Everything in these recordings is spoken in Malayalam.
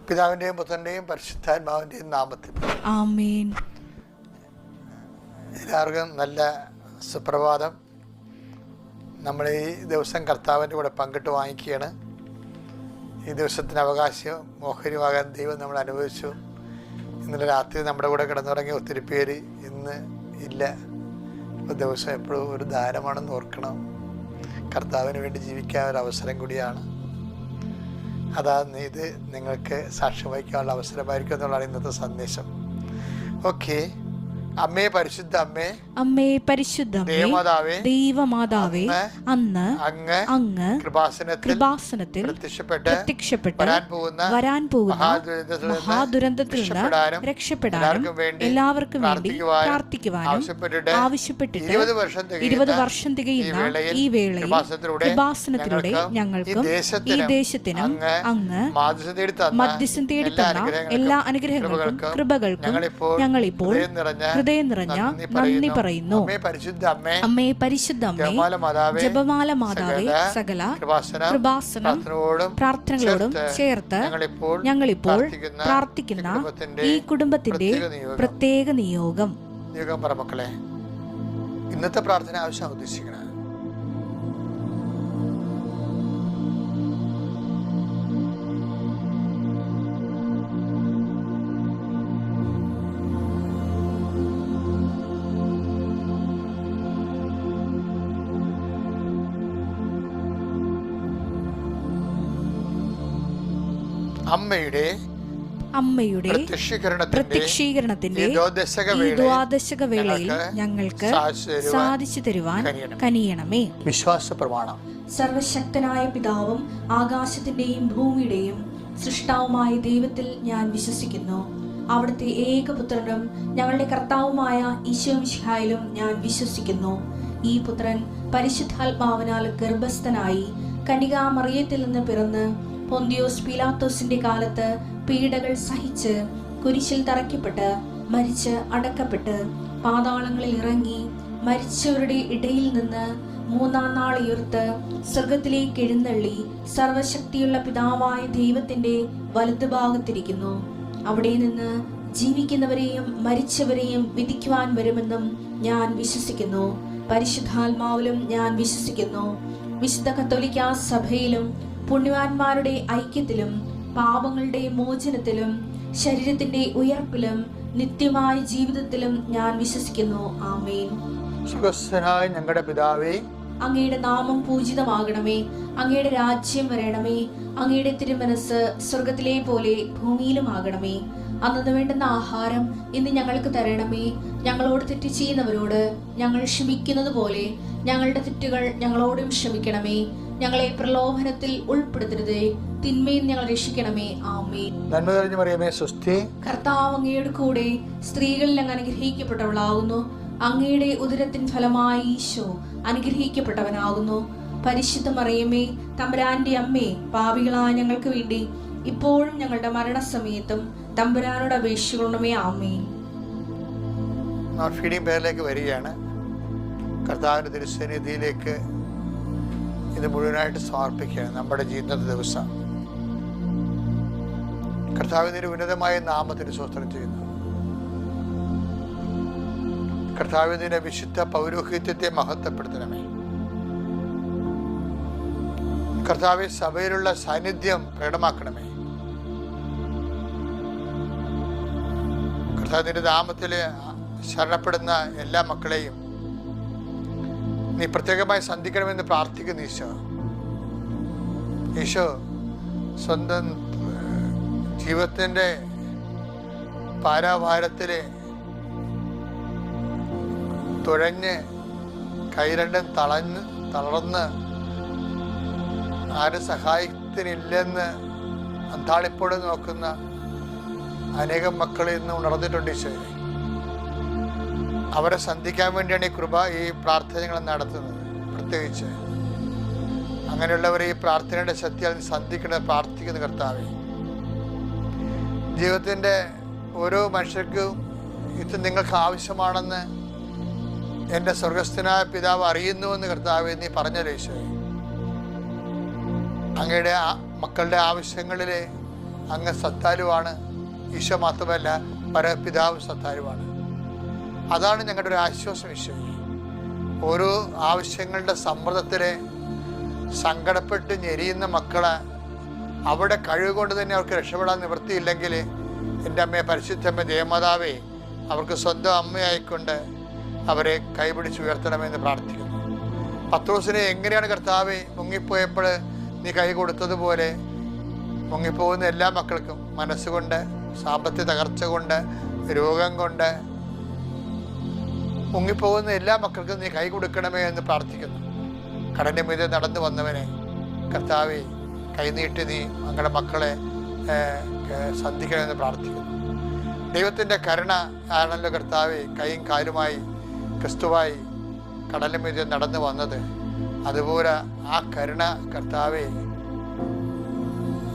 പിതാവിൻ്റെയും പുത്രൻ്റെയും പരിശുദ്ധാത്മാവിൻ്റെയും നാമത്തിൽ ആമേൻ. എല്ലാവർക്കും നല്ല സുപ്രഭാതം. നമ്മൾ ഈ ദിവസം കർത്താവിൻ്റെ കൂടെ പങ്കിട്ട് വാങ്ങിക്കുകയാണ്. ഈ ദിവസത്തിന് അവകാശം മോഹരിയാകാൻ ദൈവം നമ്മൾ അനുഭവിച്ചു. ഇന്നലെ രാത്രി നമ്മുടെ കൂടെ കിടന്നുറങ്ങിയ ഒത്തിരി പേര് ഇന്ന് ഇല്ല. ഇപ്പോൾ ദിവസം എപ്പോഴും ഒരു ദാനമാണെന്ന് ഓർക്കണം. കർത്താവിന് വേണ്ടി ജീവിക്കാൻ ഒരു അവസരം കൂടിയാണ്. ഇത് നിങ്ങൾക്ക് സാക്ഷ്യം വഹിക്കാനുള്ള അവസരമായിരിക്കും എന്നുള്ളതാണ് ഇന്നത്തെ സന്ദേശം. ഓക്കെ. അമ്മേ പരിശുദ്ധ അമ്മേ, അമ്മേ പരിശുദ്ധ ദേവമാതാവേ, ദൈവമാതാവേ, അന്ന് അങ്ങ് കൃപാസനത്തിൽ പ്രത്യക്ഷപ്പെട്ട് വരാൻ പോകുന്ന മഹാദുരന്തത്തിൽ നിന്ന് രക്ഷപ്പെടാനും എല്ലാവർക്കും വേണ്ടി പ്രാർത്ഥിക്കുവാനും ആവശ്യപ്പെട്ടിട്ട് 20 വർഷം തികയുന്ന ഈ വേളയിൽ കൃപാസനത്തിലൂടെ ഞങ്ങൾക്ക് ഈ ദേശത്തിനും അങ്ങ് മധ്യസ്ഥം തേടി തന്ന എല്ലാ അനുഗ്രഹങ്ങൾക്കും കൃപകൾക്കും ഞങ്ങളിപ്പോൾ ഹൃദയം നിറഞ്ഞ നന്ദി പറയുന്നു. അമ്മേ പരിശുദ്ധ അമ്മേ, ജപമാല മാതാവേ, സകല കൃപാസനം പ്രാർത്ഥനകളോടും ചേർത്ത് ഞങ്ങളിപ്പോൾ പ്രാർത്ഥിക്കുന്ന ഈ കുടുംബത്തിന്റെ പ്രത്യേക നിയോഗം. മക്കളെ, ഇന്നത്തെ പ്രാർത്ഥന ആവശ്യം ഉദ്ദേശിക്കണം. അമ്മയുടെ പ്രത്യക്ഷീകരണത്തിന്റെ ഈ ദ്വാദശക വേളയിൽ ഞങ്ങൾക്ക് സാധിച്ചു തരുവാൻ കനിയണമേ. വിശ്വാസ പ്രമാണം. സർവശക്തനായ പിതാവും ആകാശത്തിന്റെയും ഭൂമിയുടെയും സൃഷ്ടാവുമായ ദൈവത്തിൽ ഞാൻ വിശ്വസിക്കുന്നു. അവിടുത്തെ ഏകപുത്രനും ഞങ്ങളുടെ കർത്താവുമായ ഈശോ മിശിഹായിലും ഞാൻ വിശ്വസിക്കുന്നു. ഈ പുത്രൻ പരിശുദ്ധാത്മാവിനാൽ ഗർഭസ്ഥനായി കന്യകാമറിയത്തിൽ നിന്ന് പിറന്ന് പൊന്തിയോസ് പീലാത്തോസിന്റെ കാലത്ത് പീഡകൾ സഹിച്ച് കുരിശിൽ തറയ്ക്കപ്പെട്ട് മരിച്ച് അടക്കപ്പെട്ട് പാതാളങ്ങളിൽ ഇറങ്ങി മരിച്ചവരുടെ ഇടയിൽ നിന്ന് 3-ാം നാൾ ഉയർത്ത് സ്വർഗത്തിലേക്ക് എഴുന്നള്ളി സർവശക്തിയുള്ള പിതാവായ ദൈവത്തിന്റെ വലതുഭാഗത്തിരിക്കുന്നു. അവിടെ നിന്ന് ജീവിക്കുന്നവരെയും മരിച്ചവരെയും വിധിക്കുവാൻ വരുമെന്നും ഞാൻ വിശ്വസിക്കുന്നു. പരിശുദ്ധാത്മാവിലും ഞാൻ വിശ്വസിക്കുന്നു. വിശുദ്ധ കത്തോലിക്കാ സഭയിലും പുണ്യവാന്മാരുടെ ഐക്യത്തിലും പാപങ്ങളുടെ മോചനത്തിലും ശരീരത്തിന്റെ ഉയർപ്പിലും നിത്യമായ ജീവിതത്തിലും ഞാൻ വിശ്വസിക്കുന്നു. ആമേൻ. ഞങ്ങളുടെ പിതാവേ, അങ്ങയുടെ നാമം പൂജിതമാകണമേ. അങ്ങയുടെ രാജ്യം വരണമേ. അങ്ങയുടെ തിരുമനസ് സ്വർഗത്തിലെ പോലെ ഭൂമിയിലുമാകണമേ. അന്നു വേണ്ടുന്ന ആഹാരം ഇന്ന് ഞങ്ങൾക്ക് തരണമേ. ഞങ്ങളോട് തെറ്റ് ചെയ്യുന്നവരോട് ഞങ്ങൾ ക്ഷമിക്കുന്നത് പോലെ ഞങ്ങളുടെ തെറ്റുകൾ ഞങ്ങളോടും ക്ഷമിക്കണമേ. ഞങ്ങളെ പ്രലോഭനത്തിൽ ഉൾപ്പെടുത്തരുതേ, തിന്മയിൽ ഞങ്ങൾ രക്ഷിക്കണമേ. ആമേൻ. നന്മ നിറഞ്ഞ മറിയമേ, സ്വസ്തി. കർത്താവ് അങ്ങയുടെ കൂടെ സ്ത്രീകളിൽ അങ്ങ് അനുഗ്രഹിക്കപ്പെട്ടവളാകുന്നു. അങ്ങയുടെ ഉദരത്തിൻ ഫലമായി ഈശോ അനുഗ്രഹിക്കപ്പെട്ടവനാകുന്നു. പരിശുദ്ധ മറിയമേ, തമ്പുരാന്റെ അമ്മേ, പാപികളായ ഞങ്ങൾക്ക് വേണ്ടി ഇപ്പോഴും ഞങ്ങളുടെ മരണസമയത്തും തമ്പുരാനോട് അപേക്ഷിക്കണമേ. ആമേൻ. ഫീഡിംഗ് പേരിലേക്ക് വരികയാണ്. കർത്താവിന്റെ തിരുസന്നിധിയിലേക്ക് ഇത് മുഴുവനായിട്ട് സമർപ്പിക്കുകയാണ്. നമ്മുടെ ജീവിതത്തെ ദിവസം കർത്താവിന്റെ ഉന്നതമായ നാമത്തിന് സ്തോത്രം ചെയ്യുന്നു. കർത്താവിന്റെ വിശുദ്ധ പൗരോഹിത്യത്തെ മഹത്വപ്പെടുത്തണമേ. കർത്താവ് സഭയിലുള്ള സാന്നിധ്യം പ്രകടമാക്കണമേ. കർത്താവിന്റെ നാമത്തിൽ ശരണപ്പെടുന്ന എല്ലാ മക്കളെയും നീ പ്രത്യേകമായി സന്ധിക്കണമെന്ന് പ്രാർത്ഥിക്കുന്നു. ഈശോ സ്വന്തം ജീവിതത്തിൻ്റെ പാരാഭാരത്തിൽ തുഴഞ്ഞ് കൈരണ്ടും തളർന്ന് ആരും സഹായത്തിനില്ലെന്ന് അന്താളിപ്പോടെ നോക്കുന്ന അനേകം മക്കൾ ഇന്ന് ഉണർന്നിട്ടുണ്ട്. ഈശോയെ, അവരെ സന്ധിക്കാൻ വേണ്ടിയാണ് ഈ പ്രാർത്ഥനകൾ നടത്തുന്നത്. പ്രത്യേകിച്ച് അങ്ങനെയുള്ളവരെ ഈ പ്രാർത്ഥനയുടെ ശക്തിയാൽ സന്ധിക്കുന്നത് പ്രാർത്ഥിക്കുന്ന കർത്താവേ, ജീവിതത്തിൻ്റെ ഓരോ മനുഷ്യർക്കും ഇത് നിങ്ങൾക്ക് ആവശ്യമാണെന്ന് എൻ്റെ സ്വർഗസ്ഥനായ പിതാവ് അറിയുന്നുവെന്ന് കർത്താവേ നീ പറഞ്ഞല്ലോ. ഈശോയെ, അങ്ങയുടെ മക്കളുടെ ആവശ്യങ്ങളിൽ അങ്ങ് സത്താലുവാണ്. ഈശോ മാത്രമല്ല, പരപിതാവ് സത്താലുവാണ്. അതാണ് ഞങ്ങളുടെ ഒരു ആശ്വാസം. ഈശോയെ, ഓരോ ആവശ്യങ്ങളുടെ സമ്മർദ്ദത്തിൽ സങ്കടപ്പെട്ട് ഞെരിയുന്ന മക്കളെ അവിടെ കഴിവ് കൊണ്ട് തന്നെ അവർക്ക് രക്ഷപ്പെടാൻ നിവൃത്തിയില്ലെങ്കിൽ, എൻ്റെ അമ്മയെ പരിശുദ്ധമ്മ ദേവമാതാവേ, അവർക്ക് സ്വന്തം അമ്മയായിക്കൊണ്ട് അവരെ കൈപിടിച്ച് ഉയർത്തണമെന്ന് പ്രാർത്ഥിക്കുന്നു. പത്രോസിനെ എങ്ങനെയാണ് കർത്താവേ മുങ്ങിപ്പോയപ്പോൾ നീ കൈ കൊടുത്തതുപോലെ മുങ്ങിപ്പോകുന്ന എല്ലാ മക്കൾക്കും മനസ്സുകൊണ്ട്, സാമ്പത്തിക തകർച്ച കൊണ്ട്, രോഗം കൊണ്ട് മുങ്ങിപ്പോകുന്ന എല്ലാ മക്കൾക്കും നീ കൈ കൊടുക്കണമേ എന്ന് പ്രാർത്ഥിക്കുന്നു. കടലിൻ്റെ മീതെ നടന്നു വന്നവനെ കർത്താവേ കൈനീട്ടി നീ ഞങ്ങളുടെ മക്കളെ സന്ധിക്കണമെന്ന് പ്രാർത്ഥിക്കുന്നു. ദൈവത്തിൻ്റെ കരുണ ആണല്ലോ കർത്താവേ കൈയും കാലുമായി ക്രിസ്തുവായി കടലിൻ്റെ മീതെ നടന്നു വന്നത്. അതുപോലെ ആ കരുണ കർത്താവേ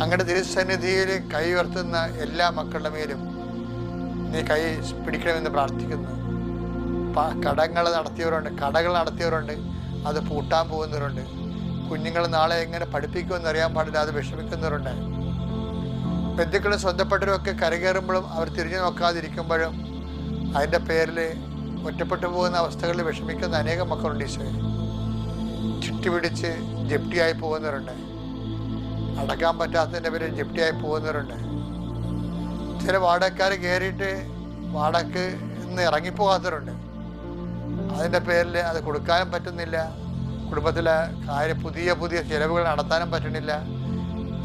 അങ്ങയുടെ തിരുസന്നിധിയിൽ കൈ ഉയർത്തുന്ന എല്ലാ മക്കളുടെ മേലും നീ കൈ പിടിക്കണമെന്ന് പ്രാർത്ഥിക്കുന്നു. കടകൾ നടത്തിയവരുണ്ട്, അത് പൂട്ടാൻ പോകുന്നവരുണ്ട്. കുഞ്ഞുങ്ങൾ നാളെ എങ്ങനെ പഠിപ്പിക്കുമെന്ന് അറിയാൻ പാടില്ല, അത് വിഷമിക്കുന്നവരുണ്ട്. ബന്ധുക്കളും സ്വന്തപ്പെട്ടവരൊക്കെ കരകയറുമ്പോഴും അവർ തിരിഞ്ഞു നോക്കാതിരിക്കുമ്പോഴും അതിൻ്റെ പേരിൽ ഒറ്റപ്പെട്ടു പോകുന്ന അവസ്ഥകളിൽ വിഷമിക്കുന്ന അനേകം മക്കളുണ്ട്. ഈശോയിൽ ചുറ്റുപിടിച്ച് ജപ്തിയായി പോകുന്നവരുണ്ട്, അടക്കാൻ പറ്റാത്തതിൻ്റെ പേരിൽ ജപ്തിയായി പോകുന്നവരുണ്ട്. ചില വാടകക്കാർ കയറിയിട്ട് വാടകയ്ക്ക് ഇന്ന് ഇറങ്ങിപ്പോകാത്തവരുണ്ട്. അതിൻ്റെ പേരിൽ അത് കൊടുക്കാനും പറ്റുന്നില്ല, കുടുംബത്തിലെ പുതിയ ചിലവുകൾ നടത്താനും പറ്റണില്ല.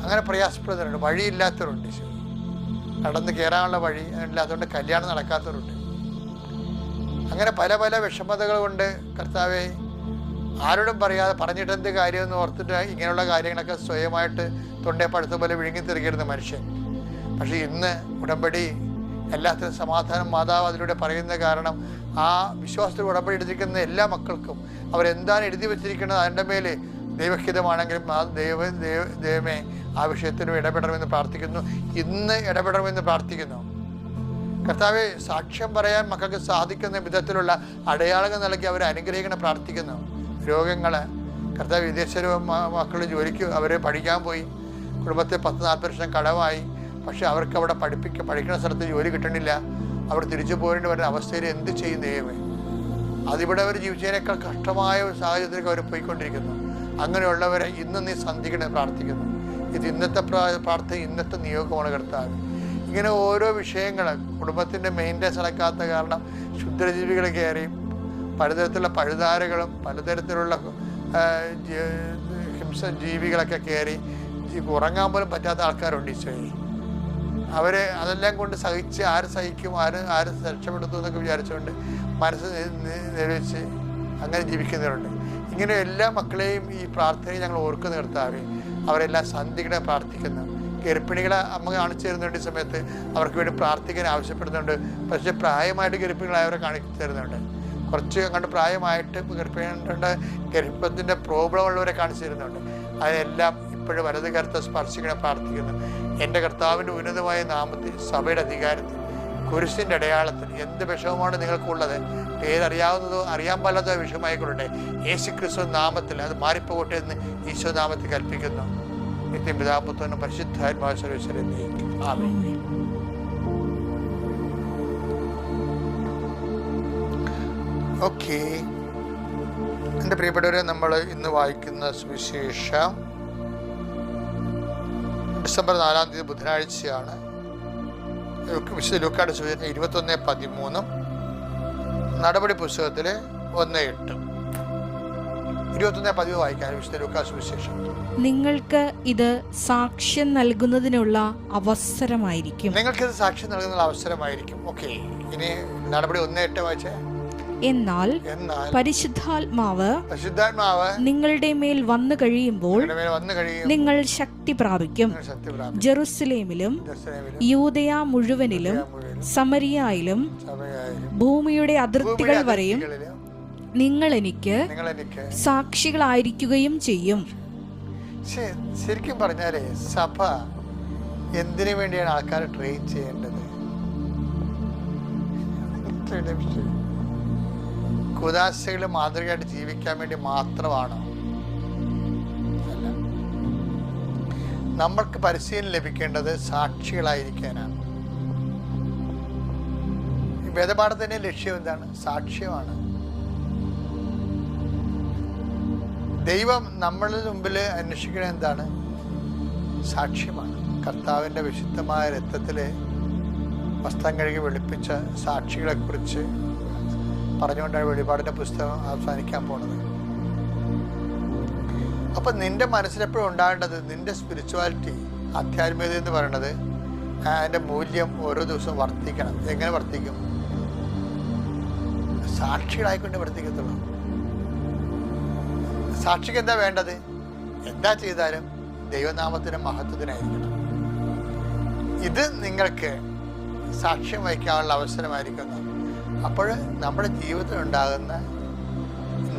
അങ്ങനെ പ്രയാസപ്പെടുന്നവരുണ്ട്, വഴിയില്ലാത്തവരുണ്ട്. നടന്ന് കയറാനുള്ള വഴി ഇല്ലാത്തതുകൊണ്ട് കല്യാണം നടക്കാത്തവരുണ്ട്. അങ്ങനെ പല പല വിഷമതകൾ കൊണ്ട് കർത്താവെ ആരോടും പറയാതെ പറഞ്ഞിട്ടെന്ത് കാര്യമെന്ന് ഓർത്തിട്ട് ഇങ്ങനെയുള്ള കാര്യങ്ങളൊക്കെ സ്വയമായിട്ട് തൊണ്ടേപ്പടുത്ത പോലെ വിഴുങ്ങിത്തെറിക്കരുന്ന മനുഷ്യൻ. പക്ഷേ ഇന്ന് ഉടമ്പടി എല്ലാത്തിനും സമാധാനം മാതാവ് അതിലൂടെ പറയുന്ന കാരണം ആ വിശ്വാസത്തിൽ ഉടമ്പടി എടുത്തിരിക്കുന്ന എല്ലാ മക്കൾക്കും അവരെന്താണ് എഴുതി വെച്ചിരിക്കുന്നത് അതിൻ്റെ മേൽ ദൈവഹിതമാണെങ്കിലും ആ ദൈവമേ ആ വിഷയത്തിനും ഇടപെടണമെന്ന് പ്രാർത്ഥിക്കുന്നു. ഇന്ന് ഇടപെടണമെന്ന് പ്രാർത്ഥിക്കുന്നു. കർത്താവെ സാക്ഷ്യം പറയാൻ മക്കൾക്ക് സാധിക്കുന്ന വിധത്തിലുള്ള അടയാളങ്ങൾ നൽകി അവരെ അനുഗ്രഹിക്കണം പ്രാർത്ഥിക്കുന്നു. രോഗങ്ങൾ കർത്താവ് വിദേശ മക്കൾ ജോലിക്ക് അവരെ പഠിക്കാൻ പോയി, കുടുംബത്തെ 10-40 വർഷം കടമായി. പക്ഷെ അവർക്ക് അവിടെ പഠിക്കുന്ന സ്ഥലത്ത് ജോലി കിട്ടണില്ല. അവിടെ തിരിച്ചു പോരേണ്ടി വരുന്ന അവസ്ഥയിൽ എന്ത് ചെയ്യും ദൈവമേ? അതിവിടെ അവർ ജീവിച്ചതിനേക്കാൾ കഷ്ടമായ ഒരു സാഹചര്യത്തിലേക്ക് അവർ പോയിക്കൊണ്ടിരിക്കുന്നു. അങ്ങനെയുള്ളവരെ ഇന്ന് നീ സന്ധിക്കണേ പ്രാർത്ഥിക്കുന്നു. ഇത് ഇന്നത്തെ പ്രാർത്ഥന, ഇന്നത്തെ നിയോഗമാണ് കർത്താവ്. ഇങ്ങനെ ഓരോ വിഷയങ്ങൾ കുടുംബത്തിൻ്റെ മെയിൻ്റെനൻസ് നടക്കാത്ത കാരണം ക്ഷുദ്രജീവികൾ കയറി പലതരത്തിലുള്ള പഴുതാരകളും പലതരത്തിലുള്ള ജീവികളൊക്കെ കയറി ഉറങ്ങാൻ പോലും പറ്റാത്ത ആൾക്കാരുണ്ട്. ഈശോയെ അവരെ അതെല്ലാം കൊണ്ട് സഹിച്ച് ആര് സഹിക്കും, ആര് രക്ഷപ്പെടുത്തും എന്നൊക്കെ വിചാരിച്ചുകൊണ്ട് മനസ്സ് നിലവിച്ച് അങ്ങനെ ജീവിക്കുന്നവരുണ്ട്. ഇങ്ങനെ എല്ലാ മക്കളെയും ഈ പ്രാർത്ഥനയിൽ ഞങ്ങൾ ഓർക്കുന്ന കർത്താവേ അവരെല്ലാം സന്ധികളെ പ്രാർത്ഥിക്കുന്നു. ഗർഭിണികളെ അമ്മ കാണിച്ചു തരുന്നുണ്ട്. ഈ സമയത്ത് അവർക്ക് വേണ്ടി പ്രാർത്ഥിക്കാൻ ആവശ്യപ്പെടുന്നുണ്ട്. പക്ഷേ പ്രായമായിട്ട് ഗർഭിണികളായവരെ കാണിച്ചു തരുന്നുണ്ട്. കുറച്ച് അങ്ങോട്ട് പ്രായമായിട്ട് ഗർഭിണികളുടെ ഗർഭത്തിൻ്റെ പ്രോബ്ലം ഉള്ളവരെ കാണിച്ചു തരുന്നുണ്ട്. അതെല്ലാം ഇപ്പോഴും വലത് കരുത്ത് സ്പർശിക്കണം പ്രാർത്ഥിക്കുന്നു. എൻ്റെ കർത്താവിൻ്റെ ഉന്നതമായ നാമത്തിൽ സഭയുടെ അധികാരത്തിൽ കുരിശിൻ്റെ അടയാളത്തിൽ എന്ത് വിഷമമാണ് നിങ്ങൾക്കുള്ളത്, പേരറിയാവുന്നതോ അറിയാൻ പാടാത്തതോ വിഷയമായിക്കൊള്ളട്ടെ, യേശു ക്രിസ്തു നാമത്തിൽ അത് മാറിപ്പോകട്ടെ എന്ന് ഈശോ നാമത്തിൽ കൽപ്പിക്കുന്നു. നിത്യം പിതാപുത്രനും പരിശുദ്ധാത്മാവ് സർവ്വേശ്വരൻ ആമേൻ. ഓക്കെ, എൻ്റെ പ്രിയപ്പെട്ടവരെ, നമ്മൾ ഇന്ന് വായിക്കുന്ന സുവിശേഷം ഡിസംബർ 4-ാം തീയതി ബുധനാഴ്ചയാണ്. വിശുദ്ധ ലൂക്കായുടെ സുവിശേഷം 21:13, നടപടി പുസ്തകത്തിൽ 1:8. 21:10 വായിക്കാൻ വിശുദ്ധ ലൂക്കാ സുവിശേഷം. നിങ്ങൾക്ക് ഇത് സാക്ഷ്യം നൽകുന്നതിനുള്ള അവസരമായിരിക്കും. നിങ്ങൾക്കിത് സാക്ഷ്യം നൽകുന്ന അവസരമായിരിക്കും. ഓക്കെ, ഇനി നടപടി 1:8 വായിച്ചേ. എന്നാൽ പരിശുദ്ധാത്മാവ് നിങ്ങളുടെ മേൽ വന്നു കഴിയുമ്പോൾ നിങ്ങൾ ശക്തി പ്രാപിക്കും. ജെറുസലേമിലും യൂദയ മുഴുവനിലും സമരിയായിലും ഭൂമിയുടെ അതിർത്തികൾ വരെയും നിങ്ങൾ എനിക്ക് സാക്ഷികളായിരിക്കുകയും ചെയ്യും. ശരിക്കും പറഞ്ഞാലേ സഭ എന്തിനു വേണ്ടിയാണ് ആൾക്കാരെ ട്രെയിൻ ചെയ്യേണ്ടത്? കുദാശകളെ മാതൃകയായിട്ട് ജീവിക്കാൻ വേണ്ടി മാത്രമാണ്. അല്ല, നമ്മൾക്ക് പരിശീലനം ലഭിക്കേണ്ടത് സാക്ഷികളായിരിക്കാനാണ്. വേദപാഠത്തിൻ്റെ ലക്ഷ്യം എന്താണ്? സാക്ഷ്യമാണ്. ദൈവം നമ്മളുടെ മുമ്പിൽ അന്വേഷിക്കുന്നത് എന്താണ്? സാക്ഷ്യമാണ്. കർത്താവിൻ്റെ വിശുദ്ധമായ രക്തത്തിൽ വസ്ത്രം കഴുകി വെളുപ്പിച്ച സാക്ഷികളെക്കുറിച്ച് പറഞ്ഞുകൊണ്ടാണ് വെളിപാടിൻ്റെ പുസ്തകം അവസാനിക്കാൻ പോണത്. അപ്പം നിൻ്റെ മനസ്സിലെപ്പോഴും ഉണ്ടാകേണ്ടത് നിൻ്റെ സ്പിരിച്വാലിറ്റി, ആധ്യാത്മികത എന്ന് പറയുന്നത് അതിൻ്റെ മൂല്യം ഓരോ ദിവസവും വർദ്ധിക്കണം. എങ്ങനെ വർദ്ധിക്കും? സാക്ഷികളായിക്കൊണ്ട് വർദ്ധിക്കത്തുള്ളൂ. സാക്ഷിക്ക് എന്താ വേണ്ടത്? എന്താ ചെയ്താലും ദൈവനാമത്തിൻ്റെ മഹത്വത്തിനായിരിക്കണം. ഇത് നിങ്ങൾക്ക് സാക്ഷ്യം വഹിക്കാനുള്ള അവസരമായിരിക്കുന്നു. അപ്പോൾ നമ്മുടെ ജീവിതത്തിൽ ഉണ്ടാകുന്ന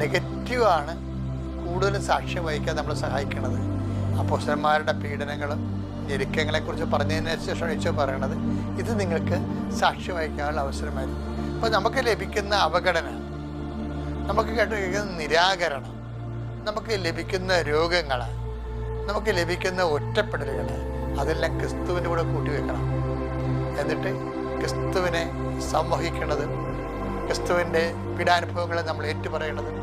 നെഗറ്റീവാണ് കൂടുതലും സാക്ഷ്യം വഹിക്കാൻ നമ്മളെ സഹായിക്കുന്നത്. അപ്പോസ്തലന്മാരുടെ പീഡനങ്ങളും ഞെരുക്കങ്ങളെക്കുറിച്ച് പറഞ്ഞതിന് ശേഷം ഈശോ പറയണത് ഇത് നിങ്ങൾക്ക് സാക്ഷ്യം വഹിക്കാനുള്ള അവസരമായിരുന്നു. അപ്പോൾ നമുക്ക് ലഭിക്കുന്ന അവഗണന, നമുക്ക് കേട്ടിരിക്കുന്ന നിരാകരണം, നമുക്ക് ലഭിക്കുന്ന രോഗങ്ങൾ, നമുക്ക് ലഭിക്കുന്ന ഒറ്റപ്പെടലുകൾ, അതെല്ലാം ക്രിസ്തുവിൻ്റെ കൂടെ കൂട്ടിവെക്കണം. എന്നിട്ട് ക്രിസ്തുവിനെ സംവഹിക്കേണ്ടത്, ക്രിസ്തുവിൻ്റെ പീഡാനുഭവങ്ങളെ നമ്മൾ ഏറ്റുപറയേണ്ടതും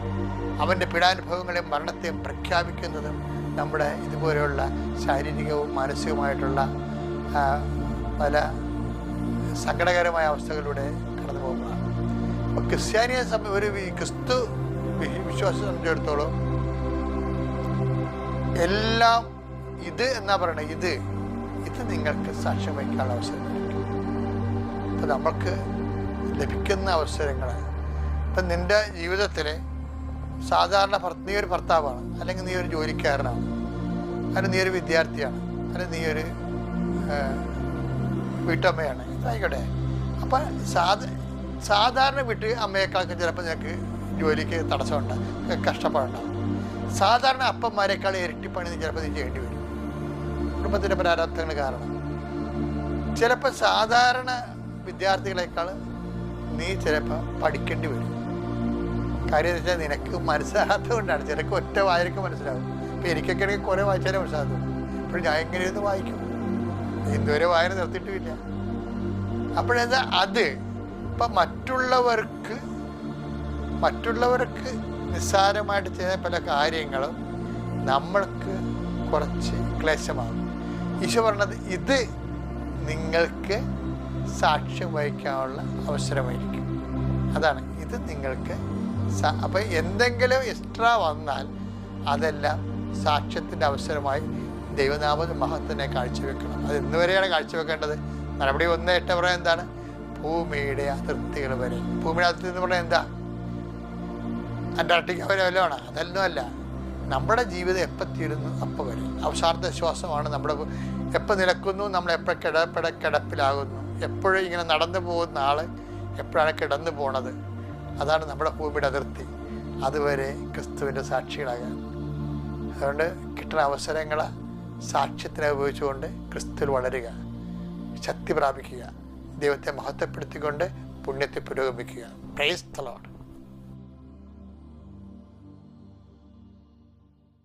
അവൻ്റെ പീഡാനുഭവങ്ങളെയും മരണത്തെയും പ്രഖ്യാപിക്കുന്നതും നമ്മുടെ ഇതുപോലെയുള്ള ശാരീരികവും മാനസികവുമായിട്ടുള്ള പല സങ്കടകരമായ അവസ്ഥകളിലൂടെ കടന്നു പോകുന്നതാണ്. അപ്പോൾ ക്രിസ്ത്യാനിയെ ഒരു ക്രിസ്തു വിശ്വാസം സംബന്ധിച്ചിടത്തോളം എല്ലാം ഇത് എന്നാ പറയണത്, ഇത് നിങ്ങൾക്ക് സാക്ഷ്യം വഹിക്കാനുള്ള അവസരം ലഭിക്കും. അപ്പം നമ്മൾക്ക് ലഭിക്കുന്ന അവസരങ്ങൾ, ഇപ്പം നിൻ്റെ ജീവിതത്തിൽ സാധാരണ നീ ഒരു ഭർത്താവാണ്, അല്ലെങ്കിൽ നീ ഒരു ജോലിക്കാരനാണ്, അല്ലെങ്കിൽ നീ ഒരു വിദ്യാർത്ഥിയാണ്, അല്ലെങ്കിൽ നീ ഒരു വീട്ടമ്മയാണ്, ഇതായിക്കോട്ടെ. അപ്പം സാധാരണ വീട്ടിൽ അമ്മയെക്കാൾക്ക് ചിലപ്പോൾ നിനക്ക് ജോലിക്ക് തടസ്സമുണ്ടാകും, കഷ്ടപ്പാടുണ്ടാകും. സാധാരണ അപ്പന്മാരെക്കാൾ ഇരട്ടിപ്പണി ചിലപ്പോൾ നീ ചെയ്യേണ്ടി വരും, കുടുംബത്തിൻ്റെ പ്രാരാബ്ധങ്ങൾ കാരണം. ചിലപ്പോൾ സാധാരണ വിദ്യാർത്ഥികളെക്കാൾ നീ ചിലപ്പോൾ പഠിക്കേണ്ടി വരും. കാര്യം എന്ന് വെച്ചാൽ നിനക്ക് മനസ്സിലാകാത്തത് കൊണ്ടാണ്. ചിലക്ക് ഒറ്റ വായനക്ക് മനസ്സിലാകും. ഇപ്പം എനിക്കൊക്കെ ആണെങ്കിൽ കുറേ വായിച്ചാലേ മനസ്സിലാകും. അപ്പോൾ ഞാൻ എങ്ങനെയൊന്ന് വായിക്കും, ഇതുവരെ വായന നിർത്തിയിട്ടുമില്ല. അപ്പോഴെന്താ അത് ഇപ്പം മറ്റുള്ളവർക്ക് നിസ്സാരമായിട്ട് ചെയ്യുന്ന പല കാര്യങ്ങളും നമ്മൾക്ക് കുറച്ച് ക്ലേശമാകും. ഈശോ പറഞ്ഞത് ഇത് നിങ്ങൾക്ക് സാക്ഷ്യം വഹിക്കാനുള്ള അവസരമായിരിക്കും. അതാണ് ഇത് നിങ്ങൾക്ക്. അപ്പം എന്തെങ്കിലും എക്സ്ട്രാ വന്നാൽ അതെല്ലാം സാക്ഷ്യത്തിൻ്റെ അവസരമായി ദൈവനാമ മഹത്വത്തിനെ കാഴ്ചവെക്കണം. അത് ഇന്നുവരെയാണ് കാഴ്ചവെക്കേണ്ടത്. നടപടി 1:8 പറയാൻ എന്താണ്? ഭൂമിയുടെ അതിർത്തികൾ വരെ. ഭൂമിയുടെ അതിർത്തി എന്ന് പറഞ്ഞാൽ എന്താ? അന്റാർട്ടിക്ക വരെ വല്ലതാണ്? അതൊന്നും അല്ല. നമ്മുടെ ജീവിതം എപ്പോൾ തീരുന്നു അപ്പോൾ വരെ. അവസാനത്തെ ശ്വാസമാണ് നമ്മുടെ. എപ്പോൾ നിലക്കുന്നു, നമ്മൾ എപ്പോൾ കിടപ്പിലാകുന്നു, എപ്പോഴും ഇങ്ങനെ നടന്നു പോകുന്ന ആൾ എപ്പോഴാണ് കിടന്നു പോണത്, അതാണ് നമ്മുടെ ഭൂമിയുടെ അതിർത്തി. അതുവരെ ക്രിസ്തുവിൻ്റെ സാക്ഷികളാകാൻ. അതുകൊണ്ട് കിട്ടുന്ന അവസരങ്ങളെ സാക്ഷ്യത്തിനെ ഉപയോഗിച്ചുകൊണ്ട് ക്രിസ്തുവിൽ വളരുക, ശക്തി പ്രാപിക്കുക, ദൈവത്തെ മഹത്വപ്പെടുത്തിക്കൊണ്ട് പുണ്യത്തെ പുരോഗമിക്കുക. Praise the Lord.